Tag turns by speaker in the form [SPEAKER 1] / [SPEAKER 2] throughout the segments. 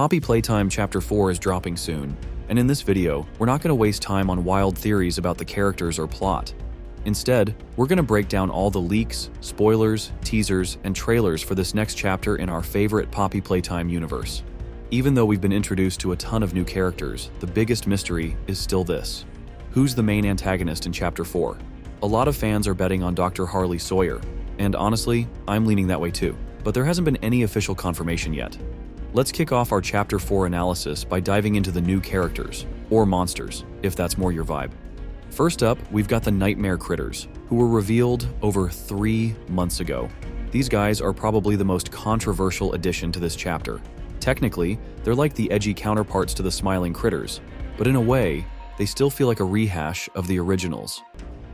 [SPEAKER 1] Poppy Playtime Chapter 4 is dropping soon, and in this video, we're not going to waste time on wild theories about the characters or plot. Instead, we're going to break down all the leaks, spoilers, teasers, and trailers for this next chapter in our favorite Poppy Playtime universe. Even though we've been introduced to a ton of new characters, the biggest mystery is still this. Who's the main antagonist in Chapter 4? A lot of fans are betting on Dr. Harley Sawyer, and honestly, I'm leaning that way too. But there hasn't been any official confirmation yet. Let's kick off our Chapter 4 analysis by diving into the new characters, or monsters, if that's more your vibe. First up, we've got the Nightmare Critters, who were revealed over 3 months ago. These guys are probably the most controversial addition to this chapter. Technically, they're like the edgy counterparts to the Smiling Critters, but in a way, they still feel like a rehash of the originals.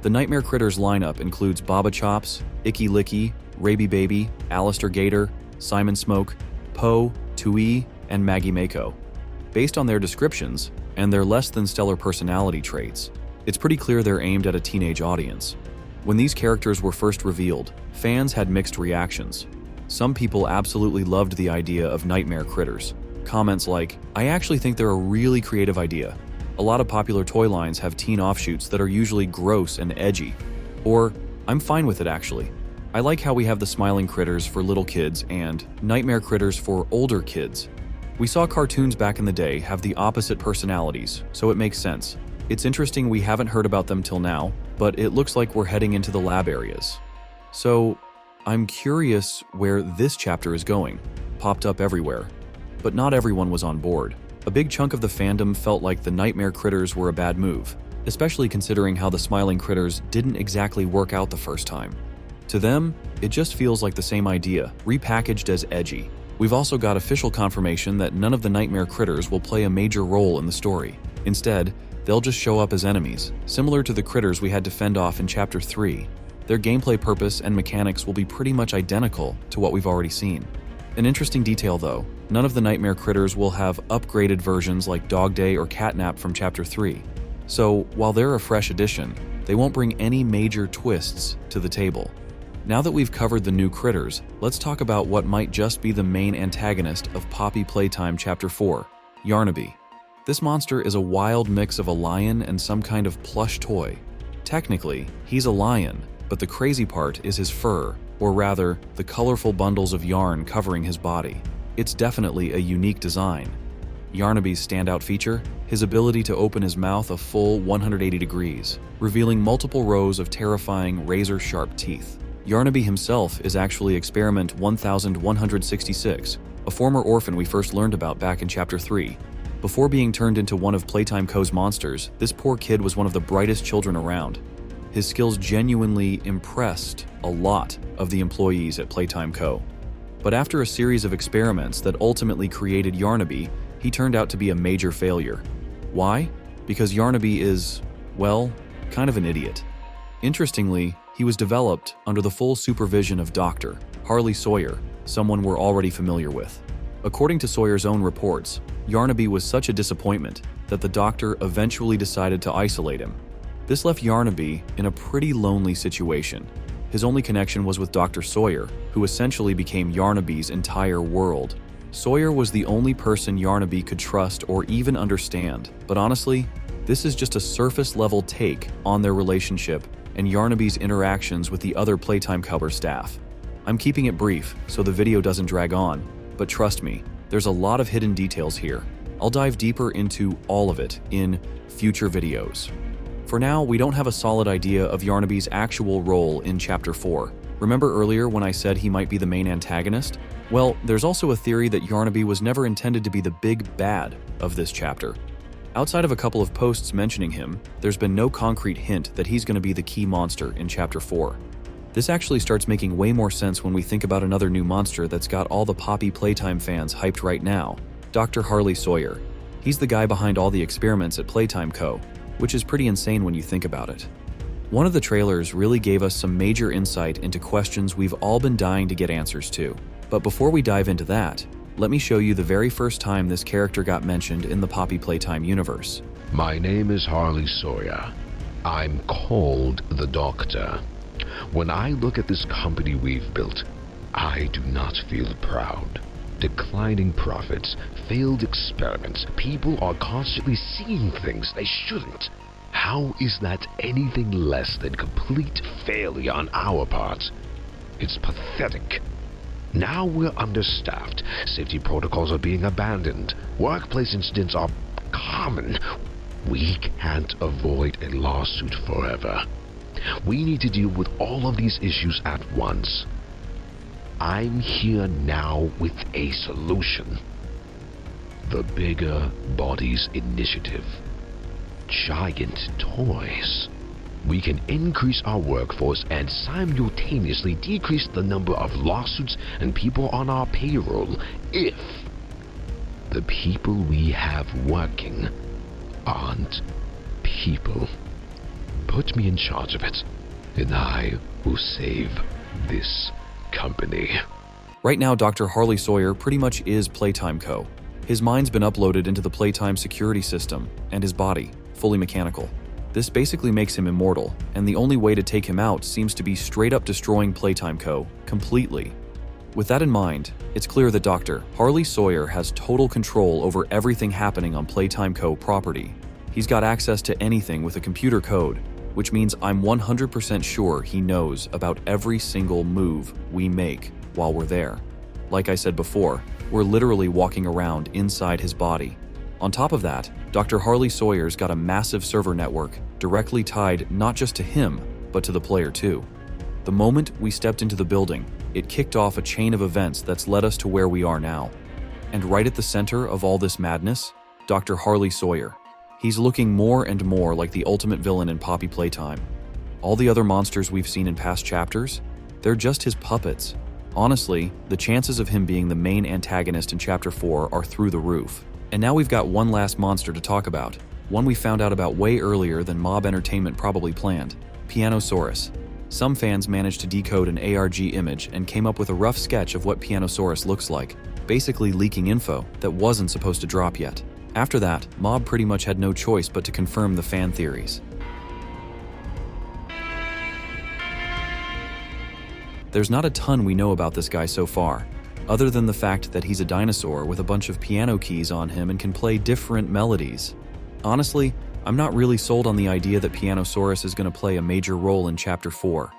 [SPEAKER 1] The Nightmare Critters lineup includes Baba Chops, Icky Licky, Raby Baby, Alistair Gator, Simon Smoke, Poe, Tui, and Maggie Mako. Based on their descriptions and their less than stellar personality traits, it's pretty clear they're aimed at a teenage audience. When these characters were first revealed, fans had mixed reactions. Some people absolutely loved the idea of Nightmare Critters. Comments like, "I actually think they're a really creative idea. A lot of popular toy lines have teen offshoots that are usually gross and edgy." Or, "I'm fine with it actually. I like how we have the Smiling Critters for little kids and Nightmare Critters for older kids. We saw cartoons back in the day have the opposite personalities, so it makes sense. It's interesting we haven't heard about them till now, but it looks like we're heading into the lab areas." So, I'm curious where this chapter is going. Popped up everywhere. But not everyone was on board. A big chunk of the fandom felt like the Nightmare Critters were a bad move, especially considering how the Smiling Critters didn't exactly work out the first time. To them, it just feels like the same idea, repackaged as edgy. We've also got official confirmation that none of the Nightmare Critters will play a major role in the story. Instead, they'll just show up as enemies, similar to the critters we had to fend off in Chapter 3. Their gameplay purpose and mechanics will be pretty much identical to what we've already seen. An interesting detail though, none of the Nightmare Critters will have upgraded versions like Dog Day or Catnap from Chapter 3. So, while they're a fresh addition, they won't bring any major twists to the table. Now that we've covered the new critters, let's talk about what might just be the main antagonist of Poppy Playtime Chapter 4, Yarnaby. This monster is a wild mix of a lion and some kind of plush toy. Technically, he's a lion, but the crazy part is his fur, or rather, the colorful bundles of yarn covering his body. It's definitely a unique design. Yarnaby's standout feature? His ability to open his mouth a full 180 degrees, revealing multiple rows of terrifying razor-sharp teeth. Yarnaby himself is actually Experiment 1166, a former orphan we first learned about back in Chapter 3. Before being turned into one of Playtime Co.'s monsters, this poor kid was one of the brightest children around. His skills genuinely impressed a lot of the employees at Playtime Co. But after a series of experiments that ultimately created Yarnaby, he turned out to be a major failure. Why? Because Yarnaby is, well, kind of an idiot. Interestingly, he was developed under the full supervision of Dr. Harley Sawyer, someone we're already familiar with. According to Sawyer's own reports, Yarnaby was such a disappointment that the doctor eventually decided to isolate him. This left Yarnaby in a pretty lonely situation. His only connection was with Dr. Sawyer, who essentially became Yarnaby's entire world. Sawyer was the only person Yarnaby could trust or even understand, but honestly, this is just a surface-level take on their relationship and Yarnaby's interactions with the other Playtime cover staff. I'm keeping it brief so the video doesn't drag on, but trust me, there's a lot of hidden details here. I'll dive deeper into all of it in future videos. For now, we don't have a solid idea of Yarnaby's actual role in Chapter 4. Remember earlier when I said he might be the main antagonist? Well, there's also a theory that Yarnaby was never intended to be the big bad of this chapter. Outside of a couple of posts mentioning him, there's been no concrete hint that he's going to be the key monster in Chapter 4. This actually starts making way more sense when we think about another new monster that's got all the Poppy Playtime fans hyped right now, Dr. Harley Sawyer. He's the guy behind all the experiments at Playtime Co., which is pretty insane when you think about it. One of the trailers really gave us some major insight into questions we've all been dying to get answers to. But before we dive into that, let me show you the very first time this character got mentioned in the Poppy Playtime universe.
[SPEAKER 2] My name is Harley Sawyer. I'm called the Doctor. When I look at this company we've built, I do not feel proud. declining profits, failed experiments. People are constantly seeing things they shouldn't. How is that anything less than complete failure on our part? It's pathetic. Now we're understaffed, safety protocols are being abandoned, workplace incidents are common. We can't avoid a lawsuit forever. We need to deal with all of these issues at once. I'm here now with a solution. The Bigger Bodies Initiative. Giant toys. We can increase our workforce and simultaneously decrease the number of lawsuits and people on our payroll if the people we have working aren't people. Put me in charge of it, and I will save this company.
[SPEAKER 1] Right now, Dr. Harley Sawyer pretty much is Playtime Co. His mind's been uploaded into the Playtime security system, and his body, fully mechanical. This basically makes him immortal, and the only way to take him out seems to be straight up destroying Playtime Co. completely. With that in mind, it's clear that Dr. Harley Sawyer has total control over everything happening on Playtime Co. property. He's got access to anything with a computer code, which means I'm 100% sure he knows about every single move we make while we're there. Like I said before, we're literally walking around inside his body. On top of that, Dr. Harley Sawyer's got a massive server network directly tied not just to him, but to the player too. The moment we stepped into the building, it kicked off a chain of events that's led us to where we are now. And right at the center of all this madness, Dr. Harley Sawyer. He's looking more and more like the ultimate villain in Poppy Playtime. All the other monsters we've seen in past chapters, they're just his puppets. Honestly, the chances of him being the main antagonist in Chapter 4 are through the roof. And now we've got one last monster to talk about, one we found out about way earlier than Mob Entertainment probably planned, Pianosaurus. Some fans managed to decode an ARG image and came up with a rough sketch of what Pianosaurus looks like, basically leaking info that wasn't supposed to drop yet. After that, Mob pretty much had no choice but to confirm the fan theories. There's not a ton we know about this guy so far, other than the fact that he's a dinosaur with a bunch of piano keys on him and can play different melodies. Honestly, I'm not really sold on the idea that Pianosaurus is going to play a major role in Chapter 4.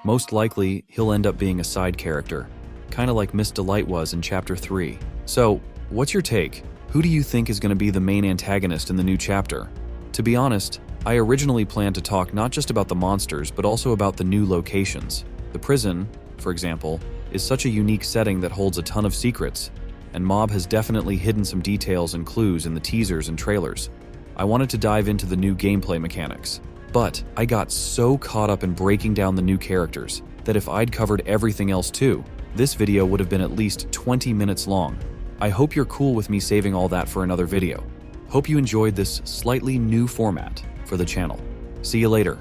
[SPEAKER 1] Most likely, he'll end up being a side character, kind of like Miss Delight was in Chapter 3. So, what's your take? Who do you think is going to be the main antagonist in the new chapter? To be honest, I originally planned to talk not just about the monsters, but also about the new locations. The prison, for example, is such a unique setting that holds a ton of secrets, and Mob has definitely hidden some details and clues in the teasers and trailers. I wanted to dive into the new gameplay mechanics, but I got so caught up in breaking down the new characters that if I'd covered everything else too, this video would have been at least 20 minutes long. I hope you're cool with me saving all that for another video. Hope you enjoyed this slightly new format for the channel. See you later.